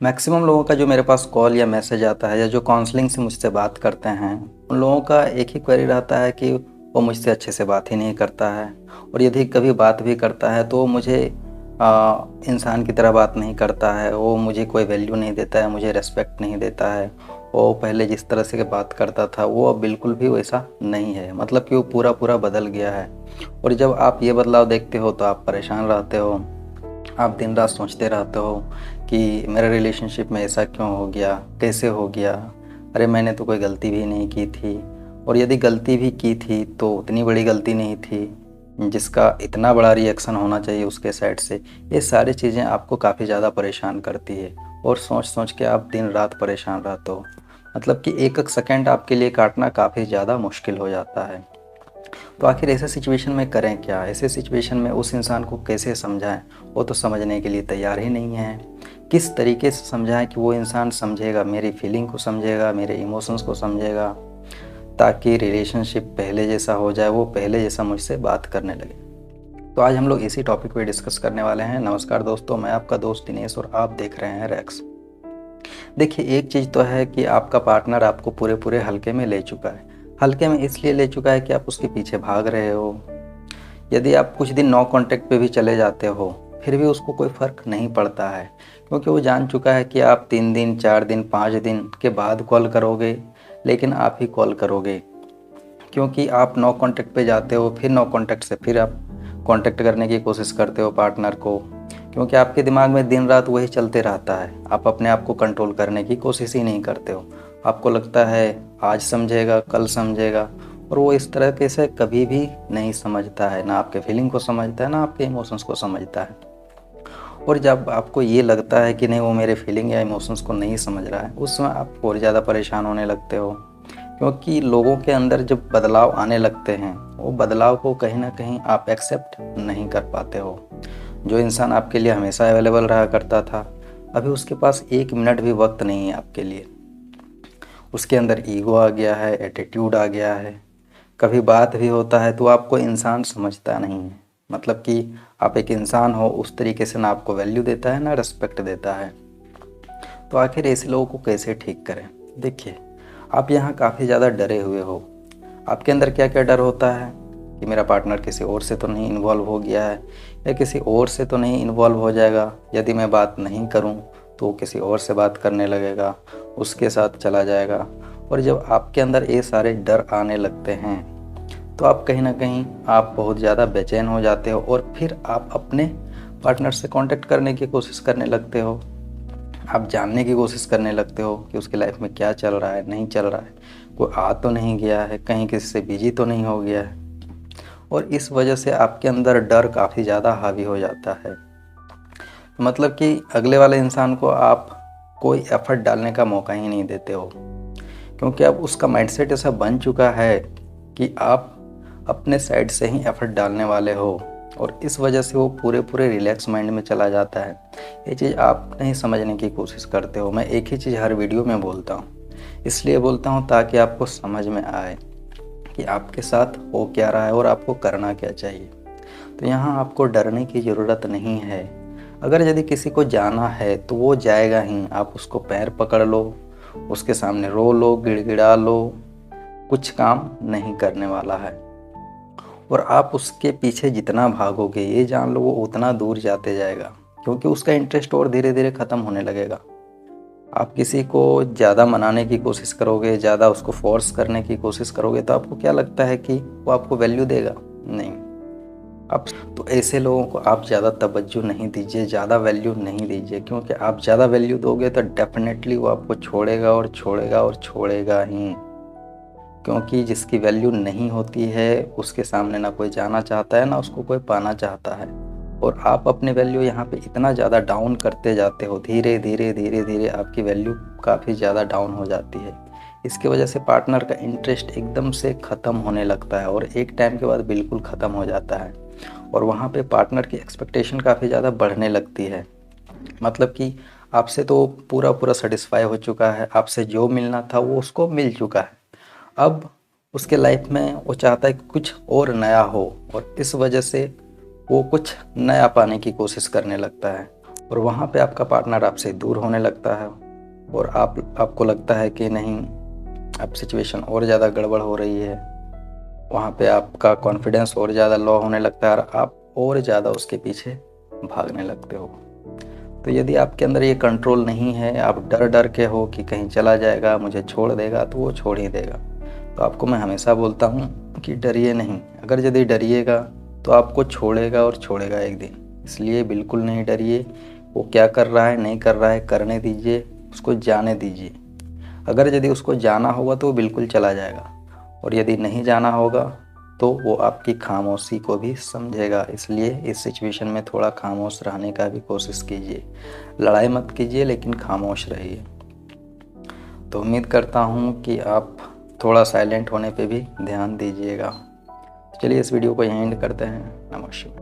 Maximum लोगों का जो मेरे पास कॉल या मैसेज आता है या जो काउंसलिंग से मुझसे बात करते हैं, उन लोगों का एक ही क्वेरी रहता है कि वो मुझसे अच्छे से बात ही नहीं करता है, और यदि कभी बात भी करता है तो वो मुझे इंसान की तरह बात नहीं करता है। वो मुझे कोई वैल्यू नहीं देता है, मुझे रिस्पेक्ट नहीं देता है। वो पहले जिस तरह से बात करता था वो अब बिल्कुल भी वैसा नहीं है, मतलब कि वो पूरा पूरा बदल गया है। और जब आप ये बदलाव देखते हो तो आप परेशान रहते हो। आप दिन रात सोचते रहते हो कि मेरे रिलेशनशिप में ऐसा क्यों हो गया, कैसे हो गया, अरे मैंने तो कोई गलती भी नहीं की थी, और यदि गलती भी की थी तो उतनी बड़ी गलती नहीं थी जिसका इतना बड़ा रिएक्शन होना चाहिए उसके साइड से। ये सारी चीज़ें आपको काफ़ी ज़्यादा परेशान करती है और सोच सोच के आप दिन रात परेशान रहते हो। मतलब कि एक एक सेकंड आपके लिए काटना काफ़ी ज़्यादा मुश्किल हो जाता है। तो आखिर ऐसे सिचुएशन में करें क्या? ऐसे सिचुएशन में उस इंसान को कैसे समझाएं? वो तो समझने के लिए तैयार ही नहीं है। किस तरीके से समझाएं कि वो इंसान समझेगा, मेरी फीलिंग को समझेगा, मेरे इमोशंस को समझेगा, ताकि रिलेशनशिप पहले जैसा हो जाए, वो पहले जैसा मुझसे बात करने लगे। तो आज हम लोग इसी टॉपिक पे डिस्कस करने वाले हैं। नमस्कार दोस्तों, मैं आपका दोस्त दिनेश और आप देख रहे हैं रैक्स। देखिए, एक चीज़ तो है कि आपका पार्टनर आपको पूरे पूरे हल्के में ले चुका है। हल्के में इसलिए ले चुका है कि आप उसके पीछे भाग रहे हो। यदि आप कुछ दिन नो कांटेक्ट पे भी चले जाते हो, फिर भी उसको कोई फ़र्क नहीं पड़ता है, क्योंकि वो जान चुका है कि आप 3 दिन, 4 दिन, 5 दिन के बाद कॉल करोगे, लेकिन आप ही कॉल करोगे। क्योंकि आप नो कांटेक्ट पे जाते हो, फिर नो कांटेक्ट से फिर आप कांटेक्ट करने की कोशिश करते हो पार्टनर को, क्योंकि आपके दिमाग में दिन रात वही चलते रहता है। आप अपने आप को कंट्रोल करने की कोशिश ही नहीं करते हो। आपको लगता है आज समझेगा, कल समझेगा, और वो इस तरीके से कभी भी नहीं समझता है। ना आपके फीलिंग को समझता है, ना आपके इमोशंस को समझता है। और जब आपको ये लगता है कि नहीं, वो मेरे फीलिंग या इमोशंस को नहीं समझ रहा है, उस समय आप और ज़्यादा परेशान होने लगते हो। क्योंकि लोगों के अंदर जब बदलाव आने लगते हैं, वो बदलाव को कहीं ना कहीं आप एक्सेप्ट नहीं कर पाते हो। जो इंसान आपके लिए हमेशा अवेलेबल रहा करता था, अभी उसके पास 1 मिनट भी वक्त नहीं है आपके लिए। उसके अंदर ईगो आ गया है, एटीट्यूड आ गया है। कभी बात भी होता है तो आपको इंसान समझता नहीं है। मतलब कि आप एक इंसान हो, उस तरीके से ना आपको वैल्यू देता है, ना रिस्पेक्ट देता है। तो आखिर ऐसे लोगों को कैसे ठीक करें? देखिए, आप यहाँ काफ़ी ज़्यादा डरे हुए हो। आपके अंदर क्या क्या डर होता है कि मेरा पार्टनर किसी और से तो नहीं इन्वॉल्व हो गया है, या किसी और से तो नहीं इन्वॉल्व हो जाएगा। यदि मैं बात नहीं करूँ तो वो किसी और से बात करने लगेगा, उसके साथ चला जाएगा। और जब आपके अंदर ये सारे डर आने लगते हैं तो आप कहीं ना कहीं आप बहुत ज़्यादा बेचैन हो जाते हो, और फिर आप अपने पार्टनर से कांटेक्ट करने की कोशिश करने लगते हो। आप जानने की कोशिश करने लगते हो कि उसकी लाइफ में क्या चल रहा है, नहीं चल रहा है, कोई आ तो नहीं गया है, कहीं किसी से बिजी तो नहीं हो गया है। और इस वजह से आपके अंदर डर काफ़ी ज़्यादा हावी हो जाता है। मतलब कि अगले वाले इंसान को आप कोई एफर्ट डालने का मौका ही नहीं देते हो, क्योंकि अब उसका माइंडसेट ऐसा बन चुका है कि आप अपने साइड से ही एफर्ट डालने वाले हो, और इस वजह से वो पूरे पूरे रिलैक्स माइंड में चला जाता है। ये चीज़ आप नहीं समझने की कोशिश करते हो। मैं एक ही चीज़ हर वीडियो में बोलता हूँ, इसलिए बोलता हूँ ताकि आपको समझ में आए कि आपके साथ हो क्या रहा है और आपको करना क्या चाहिए। तो यहाँ आपको डरने की ज़रूरत नहीं है। अगर यदि किसी को जाना है तो वो जाएगा ही। आप उसको पैर पकड़ लो, उसके सामने रो लो, गिड़गिड़ा लो, कुछ काम नहीं करने वाला है। और आप उसके पीछे जितना भागोगे, ये जान लो वो उतना दूर जाते जाएगा, क्योंकि उसका इंटरेस्ट और धीरे धीरे ख़त्म होने लगेगा। आप किसी को ज़्यादा मनाने की कोशिश करोगे, ज़्यादा उसको फोर्स करने की कोशिश करोगे, तो आपको क्या लगता है कि वो आपको वैल्यू देगा? नहीं। आप तो ऐसे लोगों को आप ज़्यादा तवज्जो नहीं दीजिए, ज़्यादा वैल्यू नहीं दीजिए, क्योंकि आप ज़्यादा वैल्यू दोगे तो डेफिनेटली वो आपको छोड़ेगा और छोड़ेगा और छोड़ेगा ही। क्योंकि जिसकी वैल्यू नहीं होती है उसके सामने ना कोई जाना चाहता है, ना उसको कोई पाना चाहता है। और आप अपनी वैल्यू यहाँ पे इतना ज़्यादा डाउन करते जाते हो, धीरे धीरे धीरे धीरे आपकी वैल्यू काफ़ी ज़्यादा डाउन हो जाती है। इसकी वजह से पार्टनर का इंटरेस्ट एकदम से ख़त्म होने लगता है, और एक टाइम के बाद बिल्कुल ख़त्म हो जाता है। और वहाँ पे पार्टनर की एक्सपेक्टेशन काफ़ी ज़्यादा बढ़ने लगती है। मतलब कि आपसे तो पूरा पूरा सेटिस्फाई हो चुका है, आपसे जो मिलना था वो उसको मिल चुका है। अब उसके लाइफ में वो चाहता है कि कुछ और नया हो, और इस वजह से वो कुछ नया पाने की कोशिश करने लगता है। और वहाँ पे आपका पार्टनर आपसे दूर होने लगता है और आपको लगता है कि नहीं, अब सिचुएशन और ज़्यादा गड़बड़ हो रही है। वहाँ पे आपका कॉन्फिडेंस और ज़्यादा लो होने लगता है और आप और ज़्यादा उसके पीछे भागने लगते हो। तो यदि आपके अंदर ये कंट्रोल नहीं है, आप डर डर के हो कि कहीं चला जाएगा, मुझे छोड़ देगा, तो वो छोड़ ही देगा। तो आपको मैं हमेशा बोलता हूँ कि डरिए नहीं। अगर यदि डरिएगा तो आपको छोड़ेगा और छोड़ेगा एक दिन। इसलिए बिल्कुल नहीं डरिए। वो क्या कर रहा है, नहीं कर रहा है, करने दीजिए, उसको जाने दीजिए। अगर यदि उसको जाना होगा तो वो बिल्कुल चला जाएगा, और यदि नहीं जाना होगा तो वो आपकी खामोशी को भी समझेगा। इसलिए इस सिचुएशन में थोड़ा खामोश रहने का भी कोशिश कीजिए। लड़ाई मत कीजिए, लेकिन खामोश रहिए। तो उम्मीद करता हूँ कि आप थोड़ा साइलेंट होने पे भी ध्यान दीजिएगा। चलिए इस वीडियो को यहीं एंड करते हैं। नमस्कार।